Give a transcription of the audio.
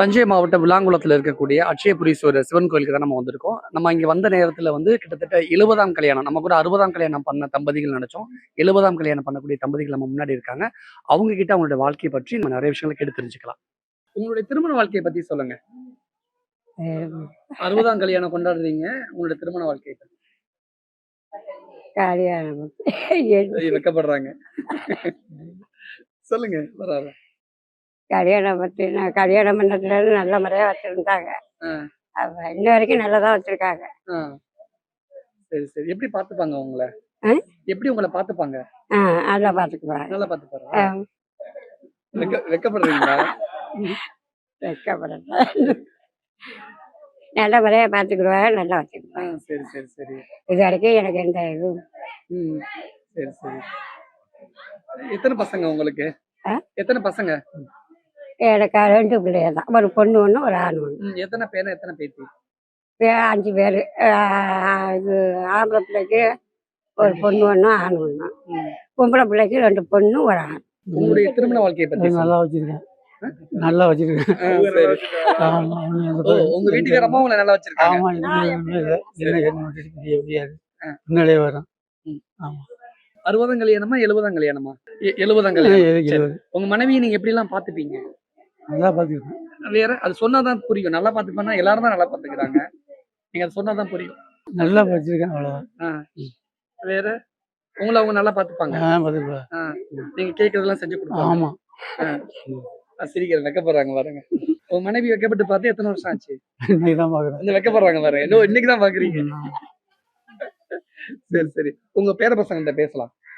தஞ்சை மாவட்டம் விளாங்குளத்துல இருக்கக்கூடிய அட்சயபுரீஸ்வரர் சிவன் கோயிலுக்கு தான் நம்ம வந்திருக்கோம். நம்ம இங்க வந்த நேரத்துல வந்து கிட்டத்தட்ட 70ஆம் கல்யாணம். நம்ம கூட 60ஆம் கல்யாணம் பண்ண தம்பதிகள் நெனச்சோம். 70ஆம் கல்யாணம் பண்ணக்கூடிய தம்பதிகள் நம்ம முன்னாடி இருக்காங்க. அவங்க கிட்ட அவங்களுடைய வாழ்க்கைய பற்றி நம்ம நெறைய விஷயங்கள கேட்டு தெரிஞ்சுக்கலாம். உங்களுடைய திருமண வாழ்க்கைய பத்தி சொல்லுங்க. 60ஆம் கல்யாணம் கொண்டாடுறீங்க. உங்களுடைய திருமண வாழ்க்கைய பத்தி. கல்யாணம் வெட்கப்படுறாங்க. சொல்லுங்க. பரவால்ல. கல்யாணம் பத்தி நான் கல்யாணம் பண்ணதுலேருந்து நல்ல முறையாக வச்சுருந்தாங்க. ஆ. இன்ன வரைக்கும் நல்லா தான் வச்சுருக்காங்க. ஆ. சரி, சரி. எப்படி பார்த்துப்பாங்க உங்கள? ஆ எப்படி உங்கள பார்த்துப்பாங்க? நல்லா பார்த்துக்குவாங்க. நல்லா பார்த்துப்பாரா? வெட்கப்படுறீங்களா? வெட்கப்படல. நல்ல முறையாக பார்த்துக்கிடுவாங்க, நல்லா வச்சுக்குவாங்க. சரி, சரி, சரி. இது வரைக்கும் எனக்கு எந்த இதுவும். ம். சரி, சரி. எத்தன பசங்க உங்களுக்கு? எத்தன பசங்க? எனக்கு 2 பிள்ளைங்க தான். ஒரு பொண்ணு ஒன்று, ஒரு ஆண் ஒன்று. எத்தன பேரு, எத்தன பேத்தி? 5 பேர். இது ஆம்பளை பிள்ளைக்கு ஒரு பொண்ணு ஒன்று, ஆண் ஒன்று. பொம்பளை பிள்ளைக்கு 2 பொண்ணு, ஒரு ஆண். உங்களுடைய திருமண வாழ்க்கையை பத்தி நல்லா வச்சிருக்கேன். நல்லா வச்சிருக்கேன். சரி. உங்க வீட்டுக்காரமா உங்களை நல்லா வச்சிருக்காங்க. முன்னாடியே வரும். ஆமா. 60ஆம் கல்யாணமா 70ஆம் கல்யாணமா? 70ஆம் கல்யாணம். உங்க மனைவியை நீங்க எப்படி எல்லாம் பாத்துப்பீங்க? நல்லா பாத்துக்கிறேன். வேற அது சொன்னாதான் புரியும். நல்லா பாத்துப்பேன்னா எல்லாரும் தான் நல்லா பாத்துக்கிறாங்க. நீங்க அது சொன்னாதான் புரியும். நல்லா வச்சிருக்கேன் அவ்வளவுதான். வேற உங்களை அவங்க நல்லா பாத்துப்பாங்க. நீங்க கேக்குறதெல்லாம் செஞ்சு கொடுப்பாங்க. ஆமா. சிரிக்கிறேன். வெக்கப்படுறாங்க பாருங்க. உங்க மனைவி வெக்கப்பட்டு பார்த்து எத்தனை வருஷம் ஆச்சு? இன்னைக்குதான் பாக்குறேன். இந்த வெக்கப்படுறாங்க பாருங்க. இன்னைக்குதான் பாக்குறீங்க. சரி, சரி. உங்க பேர பசங்கள்ட்ட பேசலாம்.